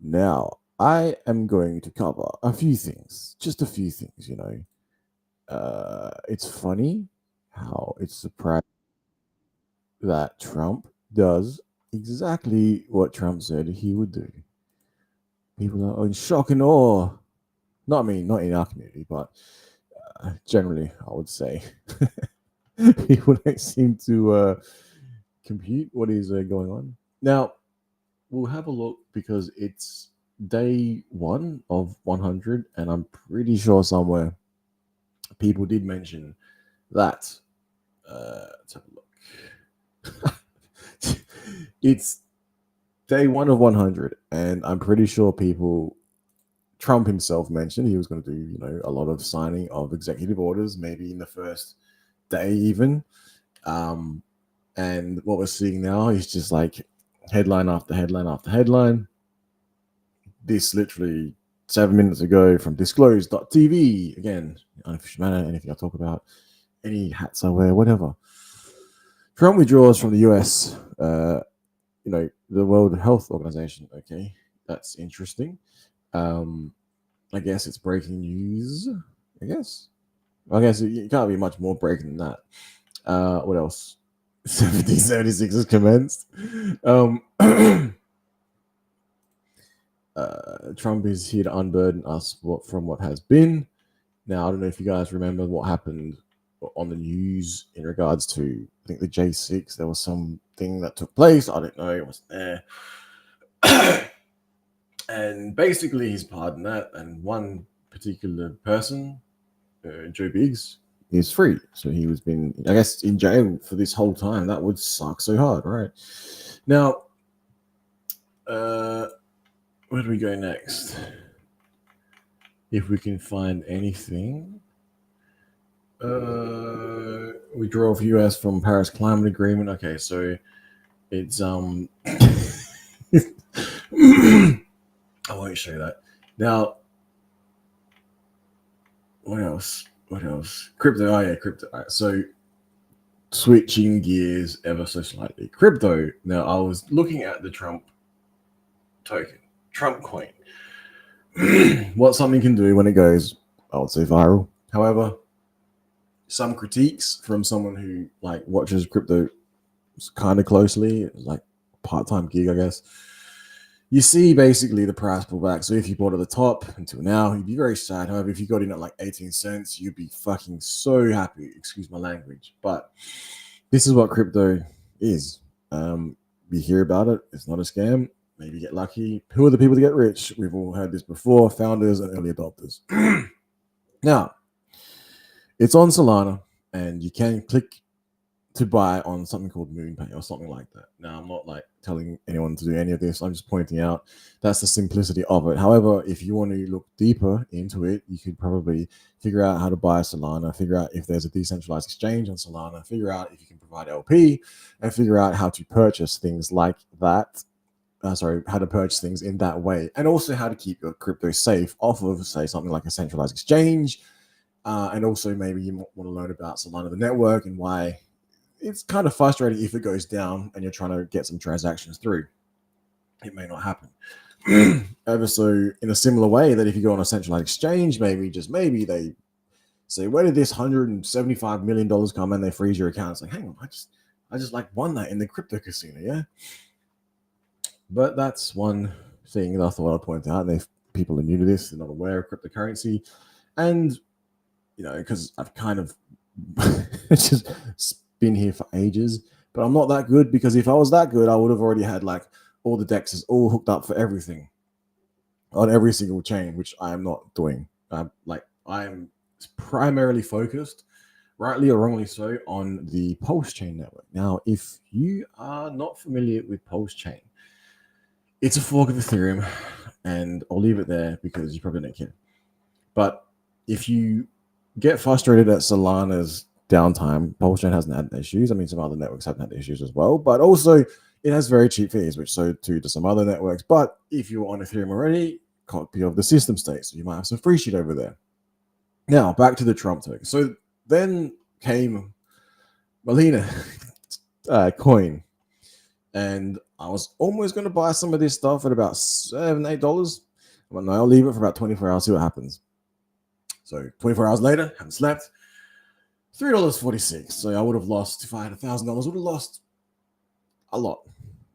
Now, I am going to cover a few things, just a few things, It's funny how it's surprising that Trump does exactly what Trump said he would do. People are in shock and awe. Not me, not in our community, but generally, I would say. People don't seem to compute what is going on. Now, we'll have a look because it's day one of 100, and I'm pretty sure somewhere people did mention that. Let's have a look. It's day one of 100, and I'm pretty sure Trump himself mentioned he was going to do, a lot of signing of executive orders, maybe in the first day even. And what we're seeing now is just like headline after headline after headline. This literally 7 minutes ago from disclosed.tv. Again, unofficial manner, anything I talk about, any hats I wear, whatever. Trump withdraws from the US, the World Health Organization. Okay, that's interesting. I guess it's breaking news. I guess it can't be much more breaking than that. What else? 1776 has commenced. Trump is here to unburden us from what has been. Now, I don't know if you guys remember what happened on the news in regards to, I think, the J6. There was something that took place. I don't know. It wasn't there. And basically, he's pardoned that. And one particular person, Joe Biggs, is free. So he was been, I guess, in jail for this whole time. That would suck so hard, right? Now, where do we go next? If we can find anything. Withdrawal of US from Paris Climate Agreement. Okay, so it's I won't show you that. Now, what else? Crypto. Oh yeah, crypto. All right, so switching gears ever so slightly. Crypto. Now, I was looking at the Trump token, Trump coin. What something can do when it goes, I would say, viral. However, some critiques from someone who watches crypto kind of closely, like part-time gig, I guess. You see basically the price pull back. So if you bought at the top until now, you'd be very sad. However, if you got in at like 18 cents, you'd be fucking so happy. Excuse my language. But this is what crypto is. We hear about it. It's not a scam. Maybe get lucky. Who are the people to get rich? We've all heard this before. Founders and early adopters. Now, it's on Solana, and you can click to buy on something called MoonPay or something like that. Now, I'm not telling anyone to do any of this. I'm just pointing out that's the simplicity of it. However, if you want to look deeper into it, you could probably figure out how to buy Solana, figure out if there's a decentralized exchange on Solana, figure out if you can provide LP, and figure out how to purchase things like that. How to purchase things in that way, and also how to keep your crypto safe off of, say, something like a centralized exchange. And also maybe you want to learn about Solana, the network, and why it's kind of frustrating if it goes down and you're trying to get some transactions through. It may not happen. Ever so in a similar way that if you go on a centralized exchange, maybe they say, where did this $175 million come? And they freeze your account. It's like, hang on, I just won that in the crypto casino, yeah? But that's one thing that I thought I'd point out. And if people are new to this, they're not aware of cryptocurrency. And, because I've kind of just been here for ages, but I'm not that good, because if I was that good, I would have already had all the dexes all hooked up for everything on every single chain, which I am not doing. I'm primarily focused, rightly or wrongly so, on the Pulse Chain network. Now, if you are not familiar with Pulse Chain, it's a fork of Ethereum, and I'll leave it there because you probably don't care. But if you get frustrated at Solana's downtime, Pulse Chain hasn't had issues. I mean, some other networks haven't had issues as well, but also it has very cheap fees, which so too do some other networks. But if you're on Ethereum already, copy of the system state, so you might have some free shit over there. Now, back to the Trump token. So then came Melina coin, and I was almost going to buy some of this stuff at about $7, $8. I'm like, no, I'll leave it for about 24 hours, see what happens. So 24 hours later, haven't slept. $3.46. So I would have lost, if I had $1,000, I would have lost a lot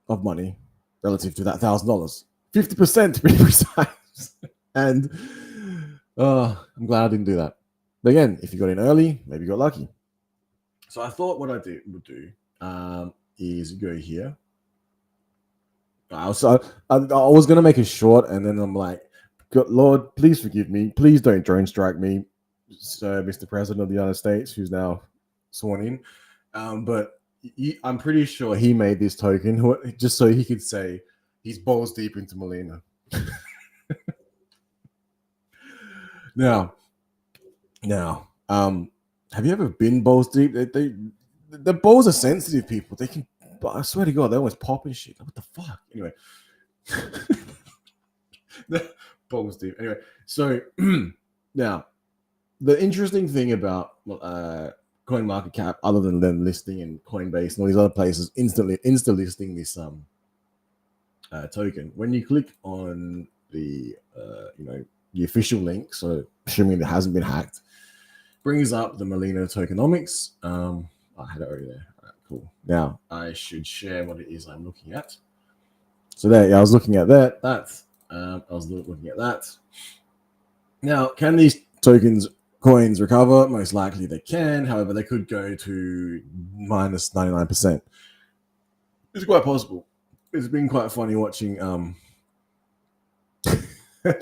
of money relative to that $1,000. 50% to be precise. And I'm glad I didn't do that. But again, if you got in early, maybe you got lucky. So I thought what I would do is go here. I was going to make it short, and then I'm like, God, Lord, please forgive me. Please don't drone strike me, Mr. President of the United States, who's now sworn in. But I'm pretty sure he made this token just so he could say he's balls deep into Melina. Now, have you ever been balls deep? The balls are sensitive, people. They can, but I swear to God, they always pop and shit. What the fuck? Anyway, balls deep. Anyway, so now the interesting thing about CoinMarketCap, other than them listing and Coinbase and all these other places insta listing this token, when you click on the the official link, so assuming it hasn't been hacked, brings up the Melina tokenomics. I had it already there. All right, cool. Now I should share what it is I'm looking at. So there, I was looking at that. I was looking at that. Now, can these coins recover? Most likely they can. However, they could go to minus 99%. It's quite possible. It's been quite funny watching.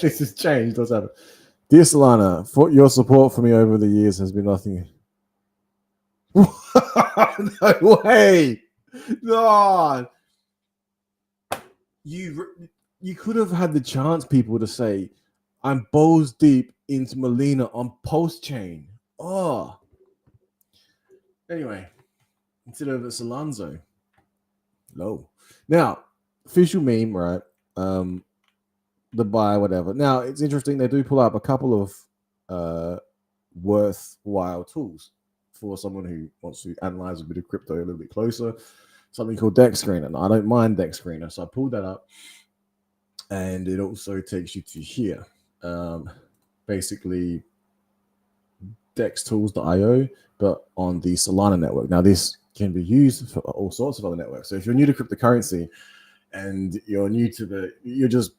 This has changed. What's happened? Dear Solana, for your support for me over the years has been nothing. No way. No. You could have had the chance, people, to say, I'm balls deep into Melina on post chain. Oh. Anyway, instead of it's Alonzo. Low. Now, official meme, right? The buy, whatever. Now, it's interesting. They do pull up a couple of worthwhile tools for someone who wants to analyze a bit of crypto a little bit closer. Something called Dex Screener. Now, I don't mind Dex Screener, so I pulled that up, and it also takes you to here. Basically, dextools.io, but on the Solana network. Now, this can be used for all sorts of other networks. So if you're new to cryptocurrency and you're just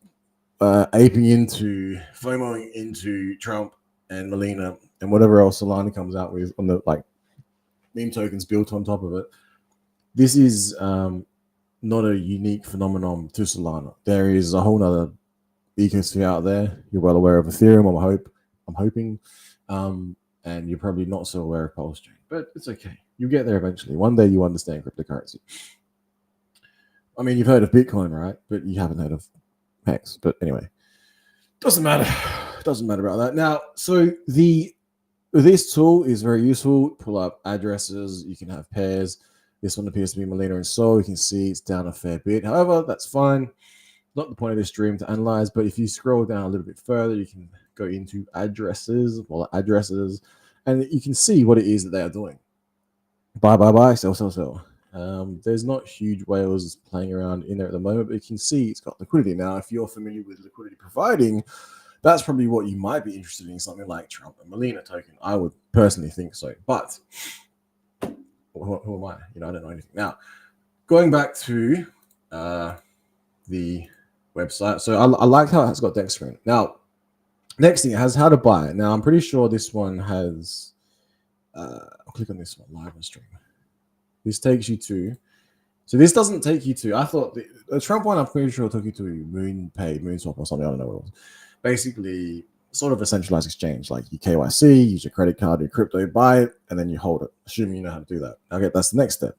aping into, FOMOing into Trump and Melina and whatever else Solana comes out with on the meme tokens built on top of it. This is not a unique phenomenon to Solana. There is a whole nother ecosphere out there. You're well aware of Ethereum, I'm hoping. And you're probably not so aware of Pulse Chain, but it's okay. You'll get there eventually. One day you understand cryptocurrency. I mean, you've heard of Bitcoin, right? But you haven't heard of Hex. But anyway, doesn't matter. Doesn't matter about that. Now, so this tool is very useful. Pull up addresses. You can have pairs. This one appears to be Melina and Sol. You can see it's down a fair bit. However, that's fine. Not the point of this stream to analyze, but if you scroll down a little bit further, you can go into addresses, and you can see what it is that they are doing. Buy, sell. There's not huge whales playing around in there at the moment, but you can see it's got liquidity. Now, if you're familiar with liquidity providing, that's probably what you might be interested in, something like Trump and Melina token. I would personally think so, but who am I? I don't know anything. Now, going back to the website. So I like how it's got Dex Screen. Now, next thing, it has how to buy it. Now, I'm pretty sure this one has, I'll click on this one, live on stream. This takes you to, so this doesn't take you to, I thought the Trump one, I'm pretty sure took you to Moonswap or something. I don't know what it was. Basically, sort of a centralized exchange, like you KYC, use your credit card, your crypto, buy it, and then you hold it, assuming you know how to do that. Okay, that's the next step.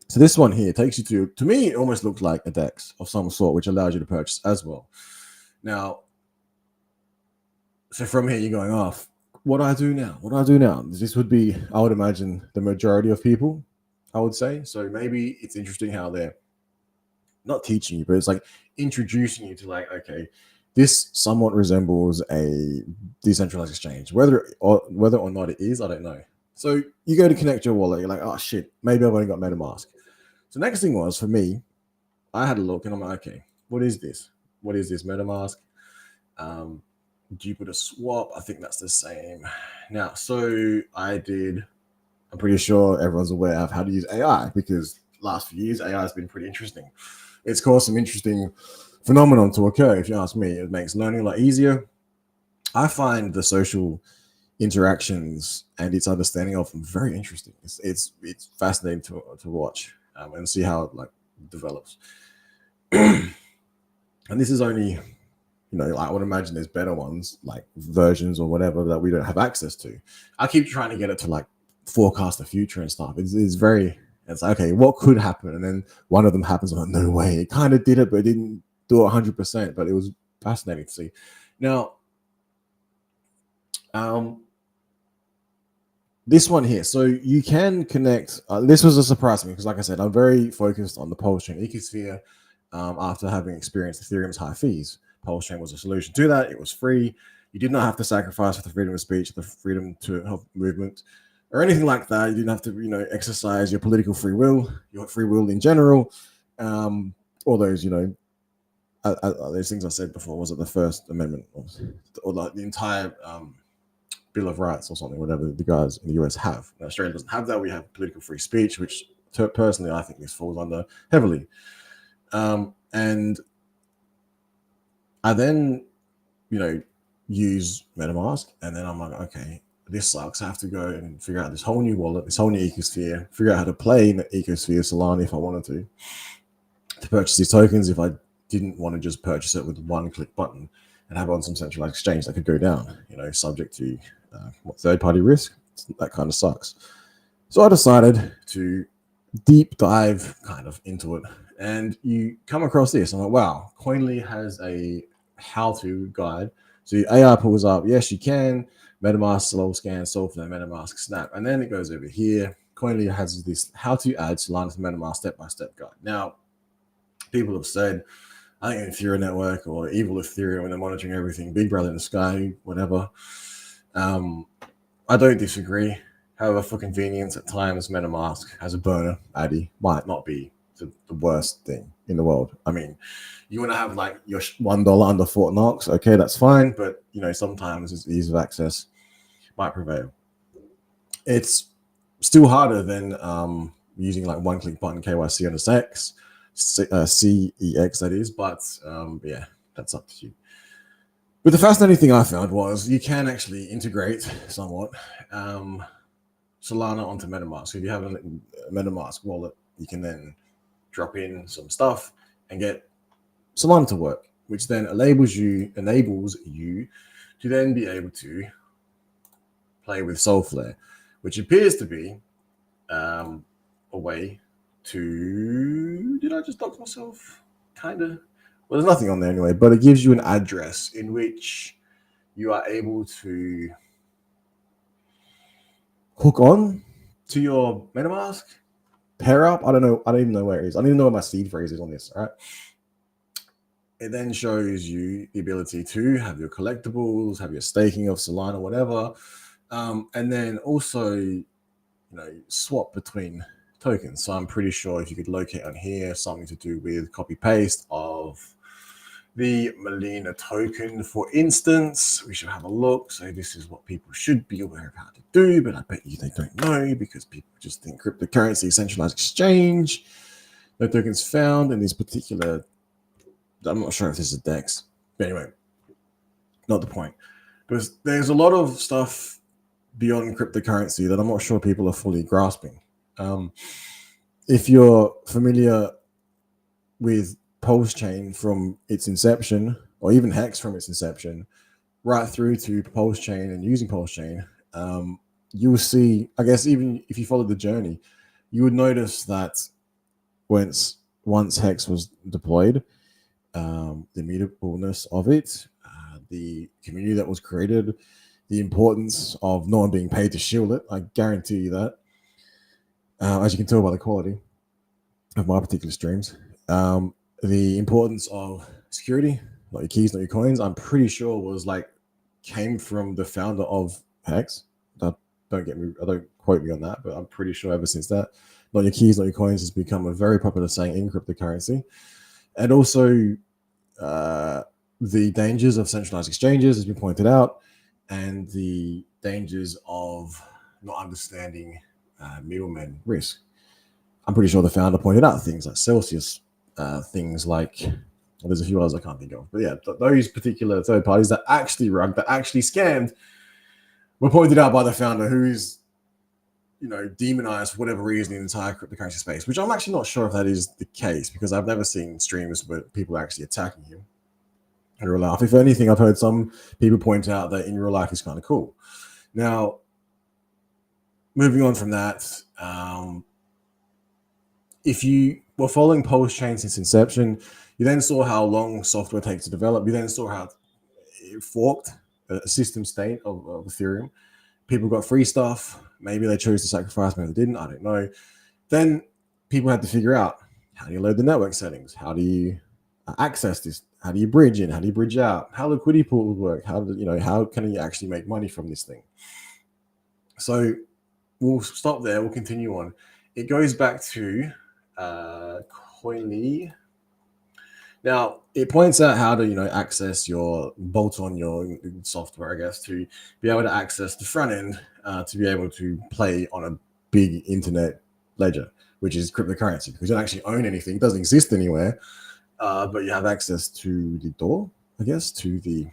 So this one here takes you to me, it almost looked like a DEX of some sort, which allows you to purchase as well. Now, so from here, you're going off. What do I do now? This would be, I would imagine, the majority of people, I would say. So maybe it's interesting how they're not teaching you, but it's like introducing you to like, okay, this somewhat resembles a decentralized exchange. Whether or not it is, I don't know. So you go to connect your wallet. You're like, oh shit, maybe I've only got MetaMask. So next thing was for me, I had a look and I'm like, okay, what is this? What is this MetaMask? Jupiter swap, I think that's the same. Now, so I'm pretty sure everyone's aware of how to use AI, because last few years AI has been pretty interesting. It's caused some interesting phenomenon to occur, if you ask me. It makes learning a lot easier. I find the social interactions and its understanding of them very interesting. It's fascinating to watch, and see how it like develops. And this is only, I would imagine there's better ones, like versions or whatever, that we don't have access to. I keep trying to get it to like forecast the future and stuff. It's like, okay, what could happen? And then one of them happens. I'm like, no way. It kind of did it, but it didn't do it 100%. But it was fascinating to see. Now, this one here. So you can connect. This was a surprise to me because, like I said, I'm very focused on the Pulse chain ecosphere. After having experienced Ethereum's high fees, Pulse chain was a solution to that. It was free. You did not have to sacrifice for the freedom of speech, the freedom to have movement, or anything like that. You didn't have to, exercise your political free will, your free will in general. All those, those things I said before. Was it the First Amendment or like the entire Bill of Rights or something, whatever the guys in the US have? Now, Australia doesn't have that. We have political free speech, which personally I think this falls under heavily. And I then, use MetaMask, and then I'm like, okay, this sucks. I have to go and figure out this whole new wallet, this whole new ecosphere, figure out how to play in the ecosphere Solana if I wanted to purchase these tokens, if I didn't want to just purchase it with one click button and have it on some centralized exchange that could go down, subject to third-party risk. That kind of sucks. So I decided to deep dive kind of into it, and you come across this. I'm like, wow, Coinly has a how-to guide. So your AI pulls up, yes, you can, MetaMask, slow scan, Solflare, MetaMask, Snap. And then it goes over here. Coinly has this how to add Solana to MetaMask step-by-step guide. Now, people have said, I think Ethereum network or evil Ethereum, when they're monitoring everything, big brother in the sky, whatever. I don't disagree. However, for convenience, at times, MetaMask as a burner addy might not be the worst thing in the world. I mean, you want to have like your $1 under Fort Knox, okay, that's fine. But sometimes it's ease of access might prevail. It's still harder than using like one-click button KYC on the CEX, CEX that is. But yeah, that's up to you. But the fascinating thing I found was you can actually integrate somewhat Solana onto MetaMask. If you have a MetaMask wallet, you can then drop in some stuff and get Solana to work, which then enables you to then be able to play with Solflare, which appears to be a way to. Did I just dox myself? Kind of. Well, there's nothing on there anyway, but it gives you an address in which you are able to hook on to your MetaMask, pair up. I don't know. I don't even know where it is. I don't even know where my seed phrase is on this. All right. It then shows you the ability to have your collectibles, have your staking of Solana, whatever, and then also, swap between tokens. So I'm pretty sure if you could locate on here something to do with copy paste of the Melina token, for instance, we should have a look. So this is what people should be aware of how to do, but I bet you they don't know because people just think cryptocurrency is centralized exchange. No tokens found in this particular. I'm not sure if this is DEX, but anyway, not the point. Because there's a lot of stuff beyond cryptocurrency that I'm not sure people are fully grasping. If you're familiar with Pulse Chain from its inception, or even Hex from its inception, right through to Pulse Chain and using Pulse Chain, you will see, I guess, even if you follow the journey, you would notice that once Hex was deployed, the immutableness of it, the community that was created, the importance of no one being paid to shield it. I guarantee you that. As you can tell by the quality of my particular streams, the importance of security, not your keys, not your coins, I'm pretty sure came from the founder of Hex. Don't quote me on that, but I'm pretty sure ever since that, not your keys, not your coins has become a very popular saying in cryptocurrency. And also the dangers of centralized exchanges has been pointed out, and the dangers of not understanding middlemen risk. I'm pretty sure the founder pointed out things like Celsius, things like, well, there's a few others I can't think of, but yeah, those particular third parties that actually rugged, that actually scammed, were pointed out by the founder, who is, demonized for whatever reason in the entire cryptocurrency space, which I'm actually not sure if that is the case, because I've never seen streams where people are actually attacking him in real life. If anything, I've heard some people point out that in real life he's kind of cool. Now, moving on from that, if you were following Pulse Chain since inception, you then saw how long software takes to develop. You then saw how it forked a system state of Ethereum. People got free stuff. Maybe they chose to sacrifice, maybe they didn't. I don't know. Then people had to figure out, how do you load the network settings? How do you access this? How do you bridge in? How do you bridge out? How liquidity pools work? How can you actually make money from this thing? So we'll stop there. We'll continue on. It goes back to Coinly. Now, it points out how to, access bolt on your software, I guess, to be able to access the front end, to be able to play on a big internet ledger, which is cryptocurrency, because you don't actually own anything. It doesn't exist anywhere, but you have access to the door, I guess, to the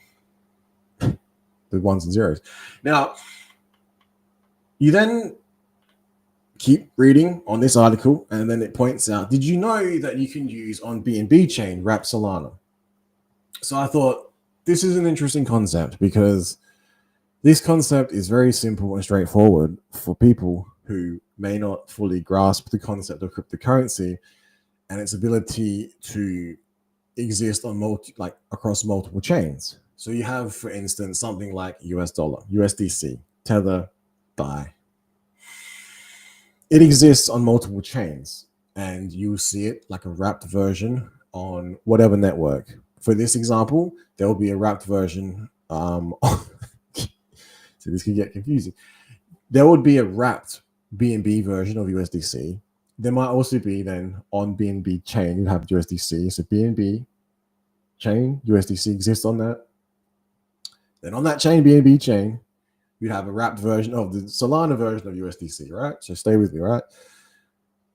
ones and zeros. Now, you then keep reading on this article, and then it points out, did you know that you can use on BNB chain wrap Solana? So I thought, this is an interesting concept, because this concept is very simple and straightforward for people who may not fully grasp the concept of cryptocurrency and its ability to exist on across multiple chains. So you have, for instance, something like US dollar, USDC, Tether, DAI. It exists on multiple chains, and you'll see it like a wrapped version on whatever network. For this example, there will be a wrapped version. So this can get confusing. There would be a wrapped BNB version of USDC. There might also be then on BNB chain, you have USDC. So BNB chain, USDC exists on that. Then on that chain, BNB chain, you'd have a wrapped version of the Solana version of USDC, right? So stay with me, right?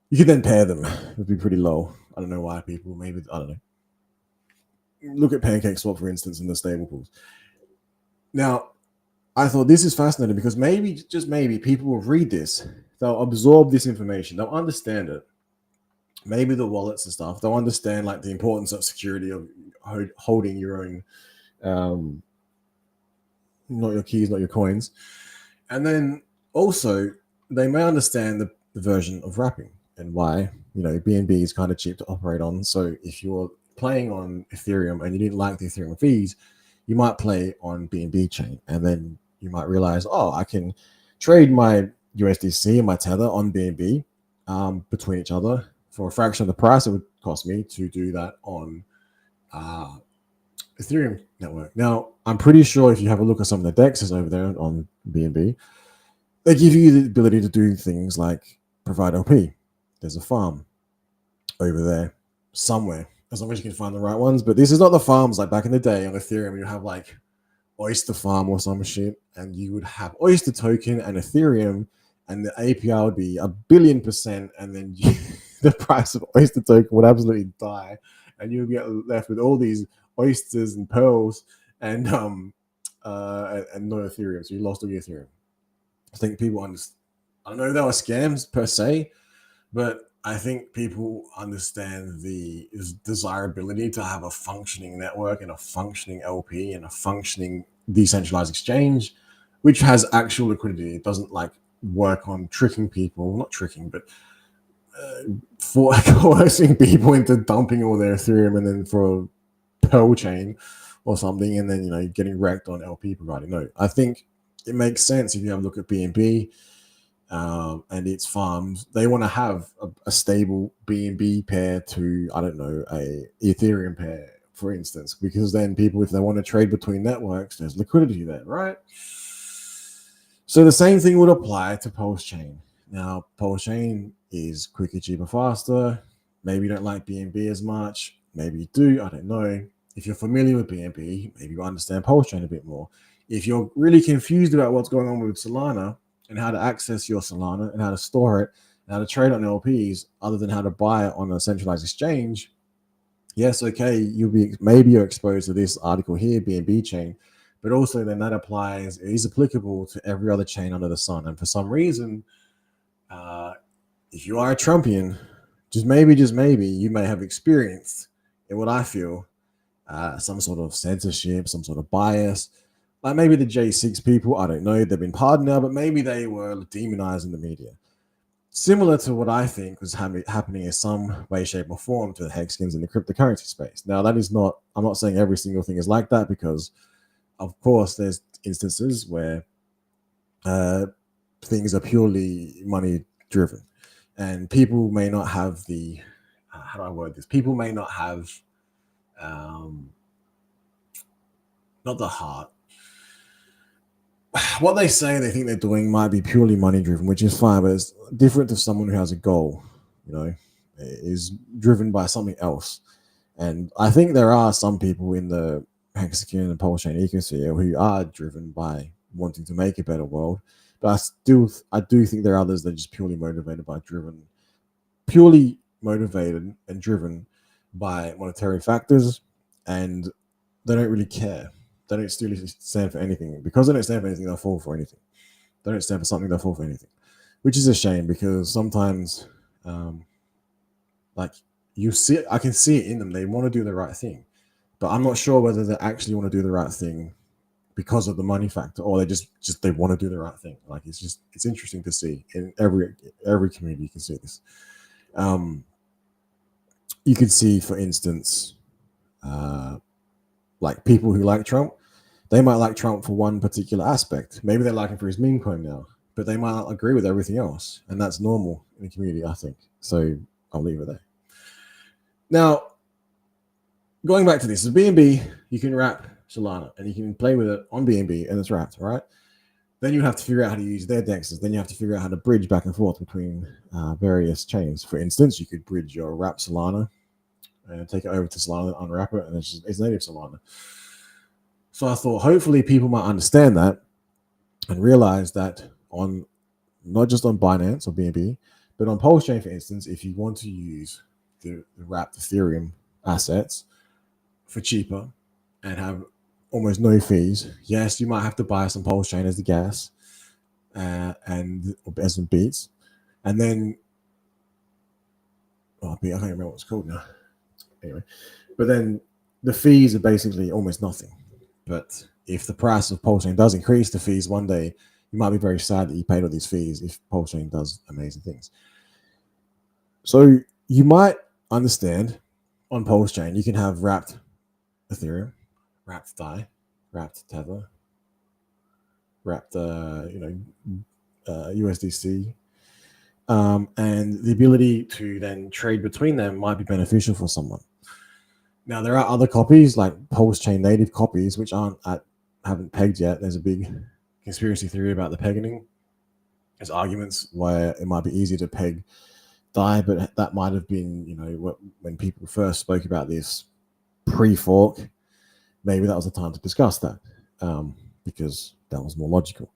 You could then pair them. It would be pretty low. I don't know why people, maybe, I don't know. Look at PancakeSwap, for instance, in the stable pools. Now, I thought this is fascinating, because maybe, just maybe, people will read this. They'll absorb this information. They'll understand it. Maybe the wallets and stuff. They'll understand the importance of security, of holding your own, not your keys, not your coins. And then also they may understand the version of wrapping and why, BNB is kind of cheap to operate on. So if you're playing on Ethereum and you didn't like the Ethereum fees, you might play on BNB chain, and then you might realize, I can trade my USDC and my Tether on BNB between each other for a fraction of the price it would cost me to do that on Ethereum network. Now, I'm pretty sure if you have a look at some of the dexes over there on BNB, they give you the ability to do things like provide LP. There's a farm over there somewhere, as long as you can find the right ones. But this is not the farms like back in the day on Ethereum. You have like Oyster Farm or some shit, and you would have Oyster token and Ethereum, and the API would be 1,000,000,000%, and then the price of Oyster token would absolutely die, and you would get left with all these oysters and pearls and no Ethereum. So you lost all your Ethereum. I think people understand. I don't know if they were scams per se, but I think people understand the desirability to have a functioning network and a functioning LP and a functioning decentralized exchange, which has actual liquidity. It doesn't work on tricking people, not tricking, but for coercing people into dumping all their Ethereum and then for a Pearl chain or something, and then getting wrecked on LP providing. No, I think it makes sense if you have a look at BNB and its farms. They want to have a stable BNB pair to, I don't know, a Ethereum pair, for instance, because then people, if they want to trade between networks, there's liquidity there, right? So the same thing would apply to Pulse Chain. Now, Pulse Chain is quicker, cheaper, faster. Maybe you don't like BNB as much. Maybe you do. I don't know. If you're familiar with BNB, maybe you understand Pulse Chain a bit more. If you're really confused about what's going on with Solana and how to access your Solana and how to store it and how to trade on LPs, other than how to buy it on a centralized exchange, yes, okay, you're exposed to this article here, BNB chain, but also then that is applicable to every other chain under the sun. And for some reason, if you are a Trumpian, just maybe, you may have experienced in what I feel some sort of censorship, some sort of bias. Like maybe the J6 people, I don't know, they've been pardoned now, but maybe they were demonized in the media. Similar to what I think was happening in some way, shape, or form to the hexagons in the cryptocurrency space. Now, I'm not saying every single thing is like that, because, of course, there's instances where things are purely money driven, and people may not have how do I word this? People may not have, not the heart. What they say they think they're doing might be purely money driven, which is fine, but it's different to someone who has a goal, is driven by something else. And I think there are some people in the hexagon and Pulse Chain ecosystem who are driven by wanting to make a better world. But I do think there are others that are just purely motivated and driven by monetary factors, and they don't really care. They don't still stand for anything. Because they don't stand for anything, they'll fall for anything. They don't stand for something, they'll fall for anything. Which is a shame, because sometimes, I can see it in them. They want to do the right thing. But I'm not sure whether they actually want to do the right thing because of the money factor, or they want to do the right thing. Like, it's interesting to see in every community. You can see this. You can see, for instance, like people who like Trump, they might like Trump for one particular aspect. Maybe they like him for his meme coin now, but they might not agree with everything else, and that's normal in the community, I think. So I'll leave it there. Now, going back to this, with BNB, you can wrap Solana, and you can play with it on BNB, and it's wrapped, right? Then you have to figure out how to use their dexes. Then you have to figure out how to bridge back and forth between various chains. For instance, you could bridge your wrap Solana and take it over to Solana, unwrap it, and it's native Solana. So I thought hopefully people might understand that and realize that not just on Binance or BNB, but on Pulse Chain, for instance, if you want to use the wrapped Ethereum assets for cheaper and have almost no fees, yes, you might have to buy some Pulse Chain as the gas and as some beats, and then I can't remember what it's called now. Anyway, but then the fees are basically almost nothing. But if the price of Pulse Chain does increase the fees one day, you might be very sad that you paid all these fees if Pulse Chain does amazing things. So you might understand on Pulse Chain, you can have wrapped Ethereum, wrapped DAI, wrapped Tether, wrapped USDC, and the ability to then trade between them might be beneficial for someone. Now, there are other copies, like Pulse Chain native copies, which haven't pegged yet. There's a big conspiracy theory about the pegging. There's arguments where it might be easier to peg DAI, but that might have been, when people first spoke about this pre-fork, maybe that was the time to discuss that, because that was more logical.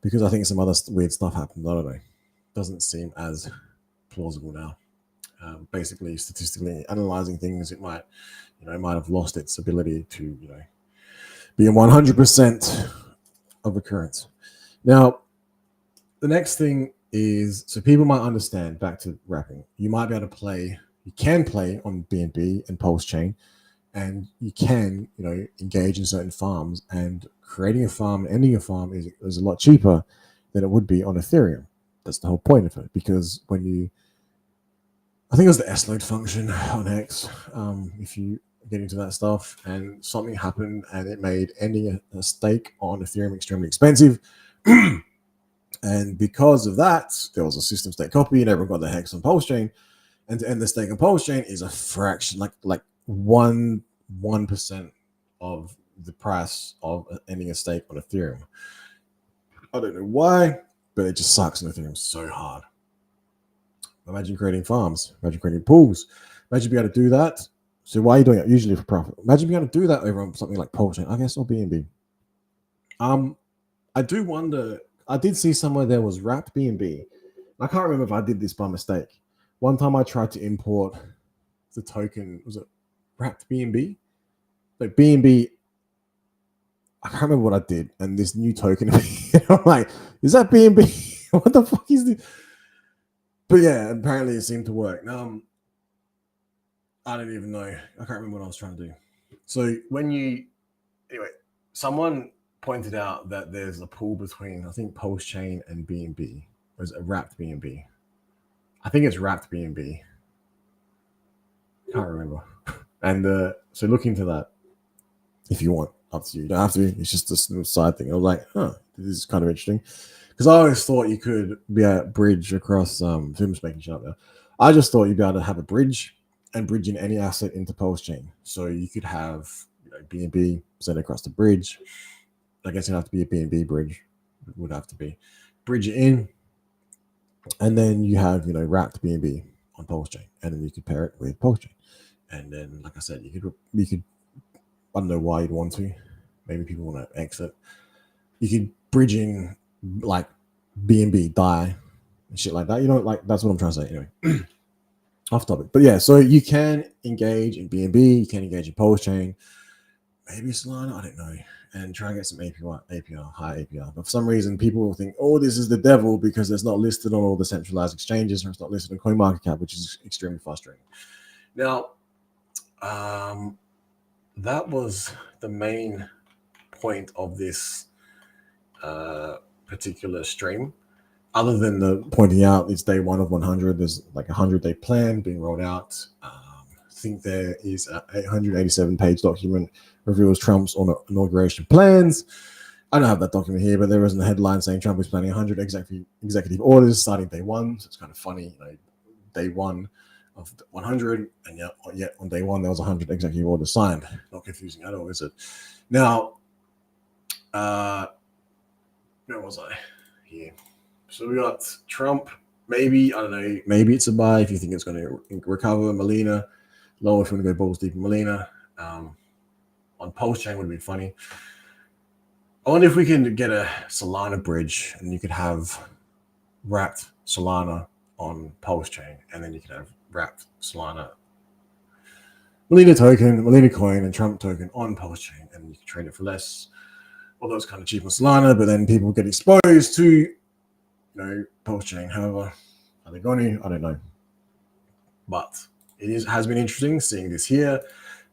Because I think some other weird stuff happened. I don't know. Doesn't seem as plausible now. Basically, statistically analyzing things, it might have lost its ability to, be in 100% of occurrence. Now, the next thing is, so people might understand, back to wrapping, you can play on BNB and Pulse Chain, and you can, engage in certain farms, and creating a farm and ending a farm is a lot cheaper than it would be on Ethereum. That's the whole point of it, because I think it was the S-load function on X. If you get into that stuff, and something happened and it made ending a stake on Ethereum extremely expensive. And because of that, there was a system stake copy, and everyone got the hex on Pulse Chain. And to end the stake on Pulse Chain is a fraction, like 1% of the price of ending a stake on Ethereum. I don't know why, but it just sucks on Ethereum so hard. Imagine creating farms. Imagine creating pools. Imagine being able to do that So why are you doing it? Usually for profit. Imagine being able to do that over on something like Pulse Chain, I guess, or BNB. I do wonder. I did see somewhere there was wrapped BNB. I can't remember if I did this by mistake. One time I tried to import the token. Was it wrapped BNB? Like BNB. I can't remember what I did, and this new token. I'm like, is that BNB? What the fuck is this? But yeah, apparently it seemed to work. I don't even know. I can't remember what I was trying to do. So anyway, someone pointed out that there's a pool between, I think, Pulse Chain and BNB. Or is it wrapped BNB? I think it's wrapped BNB. Can't remember. And so look into that if you want. Up to you. You don't have to. It's just a side thing. I was like, this is kind of interesting. Because I always thought you could be a bridge across films making shit up there. I just thought you'd be able to have a bridge and bridge in any asset into Pulse Chain. So you could have BNB sent across the bridge. I guess it'd have to be a BNB bridge. It would have to be. Bridge it in. And then you have, wrapped BNB on Pulse Chain. And then you could pair it with Pulse Chain. And then, like I said, you could I don't know why you'd want to. Maybe people want to exit. You could bridge in like BNB, DAI, and shit like that. That's what I'm trying to say. Anyway, off topic. But yeah, so you can engage in BNB, you can engage in Pulse Chain, maybe Solana, I don't know, and try and get some APR, high APR. But for some reason, people will think, oh, this is the devil because it's not listed on all the centralized exchanges or it's not listed on CoinMarketCap, which is extremely frustrating. Now, that was the main point of this particular stream. Other than the pointing out it's day 1 of 100, there's like a 100-day plan being rolled out. I think there is an 887-page document reveals Trump's inauguration plans. I don't have that document here, but there isn't a headline saying Trump is planning 100 executive orders starting day 1. So it's kind of funny, day 1 of 100, and yet on day 1 there was 100 executive orders signed. Not confusing at all, is it? Now, where was I here? So we got Trump. Maybe, I don't know, maybe it's a buy if you think it's going to recover. Melina, low if you want to go balls deep in Melina. On Pulse Chain would be funny. I wonder if we can get a Solana bridge and you could have wrapped Solana on Pulse Chain, and then you could have wrapped Solana, Melina token, Melina coin, and Trump token on Pulse Chain, and you can trade it for less. Although it's kind of cheap on Solana, but then people get exposed to Pulse Chain. However, are they going to? I don't know. But it has been interesting seeing this here.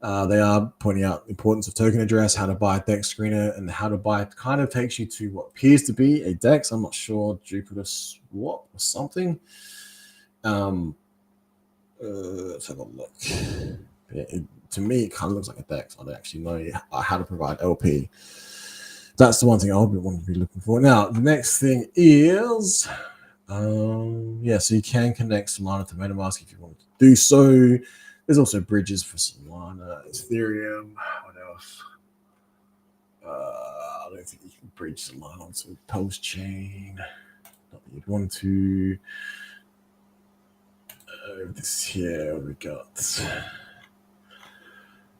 They are pointing out the importance of token address, how to buy a DEX screener, and how to buy it kind of takes you to what appears to be a DEX. I'm not sure, Jupiter Swap or something. Let's have a look. Yeah, to me, it kind of looks like a DEX. I don't actually know how to provide LP. That's the one thing I'll want to be looking for. Now, the next thing is, so you can connect Solana to MetaMask if you want to do so. There's also bridges for Solana, Ethereum. What else? I don't think you can bridge Solana onto Pulse Chain. Not that you'd want to. This here we got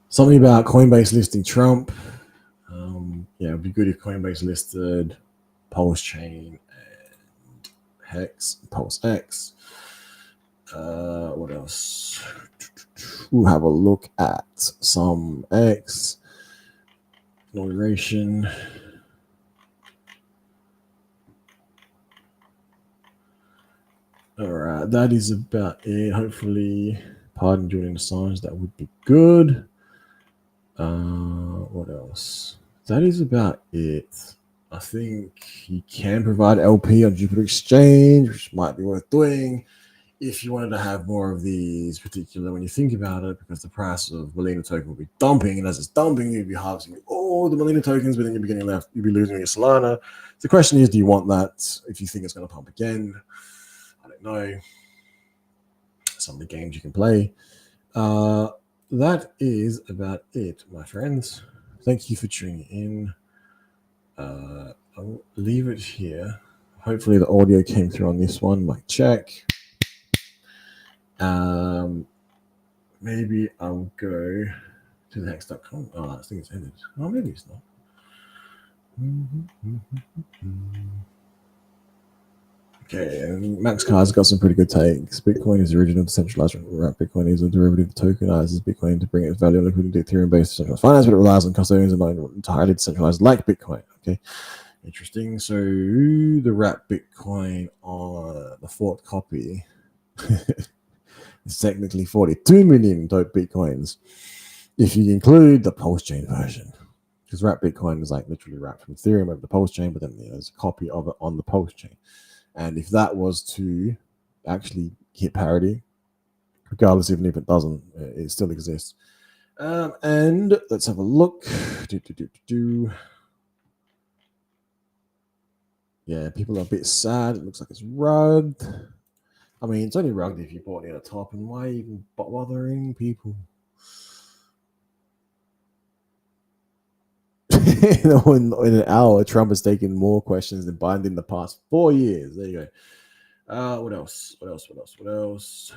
something about Coinbase listing Trump. It'd be good if Coinbase listed Pulse Chain and Hex, Pulse X. What else? We'll have a look at some X inauguration. All right, that is about it. Hopefully, pardon Julian Assange, that would be good. What else? That is about it. I think you can provide LP on Jupiter Exchange, which might be worth doing if you wanted to have more of these particular, when you think about it, because the price of Melina token will be dumping, and as it's dumping, you'd be harvesting all the Melina tokens, but then you'd be getting left, you'd be losing your Solana. The question is, do you want that? If you think it's going to pump again, I don't know. Some of the games you can play. That is about it, my friends. Thank you for tuning in. I'll leave it here. Hopefully the audio came through on this one. Mic check. maybe I'll go to the hex.com. Oh, I think it's ended. Oh, maybe it's not. Okay, and Max Carr's got some pretty good takes. Bitcoin is the original decentralized wrap. Bitcoin is a derivative that tokenizes Bitcoin to bring its value and liquidity to Ethereum-based decentralized finance, but it relies on custodians and not entirely decentralized like Bitcoin. Okay, interesting. So the wrap Bitcoin on the fourth copy is technically 42 million dope Bitcoins if you include the Pulse chain version. Because wrap Bitcoin is like literally wrapped from Ethereum over the Pulse chain, but then there's a copy of it on the Pulse chain. And if that was to actually hit parity, regardless even if it doesn't, it still exists. And let's have a look. Yeah, people are a bit sad. It looks like it's rugged. I mean, it's only rugged if you bought it at the top, and why even bothering people? in an hour, Trump has taken more questions than Biden in the past 4 years. There you go. What else? Was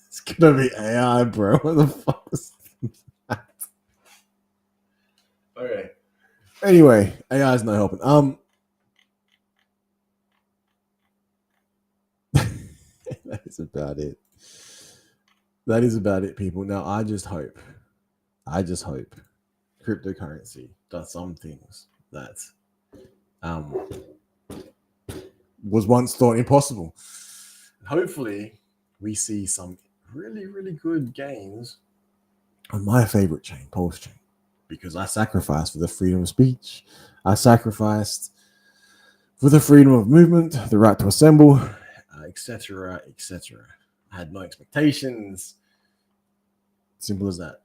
it's gonna be AI, bro. What the fuck was that? Okay. Anyway, AI is not helping. That is about it. That is about it, people. Now I just hope cryptocurrency does some things that was once thought impossible. Hopefully, we see some really, really good gains on my favorite chain, Pulse Chain, because I sacrificed for the freedom of speech. I sacrificed for the freedom of movement, the right to assemble, etc., etc. I had no expectations. Simple as that.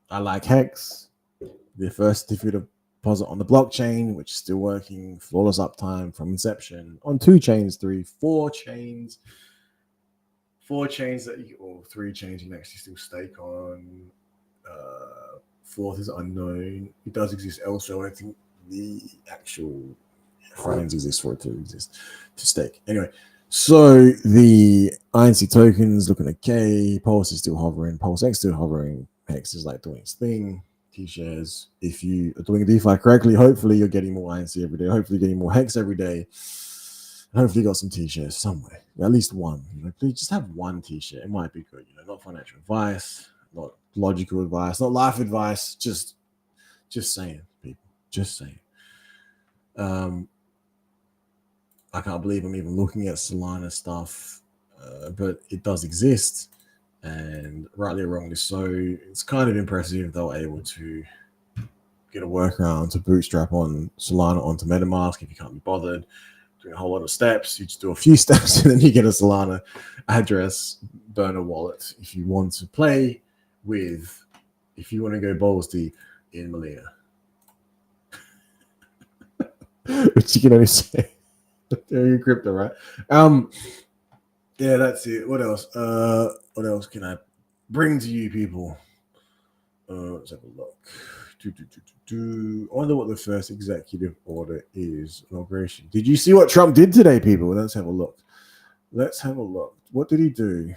I like Hex, the first certificate of deposit on the blockchain, which is still working, flawless uptime from inception on 2 chains, 3, 4 chains. 4 chains that you, or 3 chains you can actually still stake on. Fourth is unknown. It does exist elsewhere. I think the actual frames exist for it to exist to stake. Anyway, so the INC tokens looking okay. Pulse is still hovering. Pulse X still hovering. Hex is like doing its thing. T-shares. If you are doing a DeFi correctly, hopefully you're getting more INC every day. Hopefully you're getting more Hex every day. Hopefully you got some T-shares somewhere. At least one. Please just have one T-share. It might be good. Not financial advice, not logical advice, not life advice. Just saying, people. Just saying. I can't believe I'm even looking at Solana stuff, but it does exist, and rightly or wrongly so. It's kind of impressive they were able to get a workaround to bootstrap on Solana onto MetaMask if you can't be bothered doing a whole lot of steps. You just do a few steps and then you get a Solana address burner wallet if you want to play with, if you want to go balls deep in Melina. Which you can only say your crypto, right? Yeah, that's it. What else? What else can I bring to you people? Let's have a look. I wonder what the first executive order is. Inauguration. Did you see what Trump did today, people? Let's have a look. What did he do?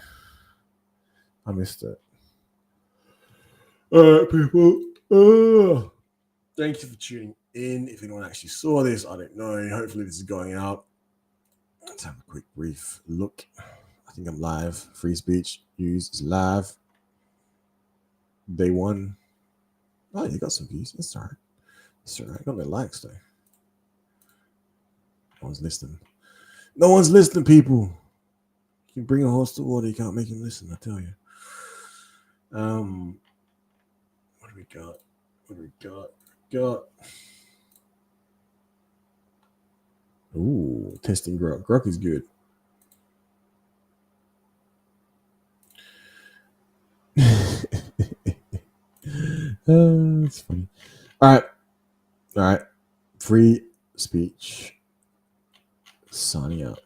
I missed it. All right, people. Thank you for tuning in. If anyone actually saw this, I don't know. Hopefully this is going out. Let's have a quick brief look. I think I'm live. Free speech use is live. Day 1. Oh, you got some views. That's all right. That's all right. I got no likes though. No one's listening. No one's listening, people. You can bring a horse to water, you can't make him listen, I tell you. What do we got? Ooh, testing Grok. Grok is good. That's funny. All right. Free speech. Signing out.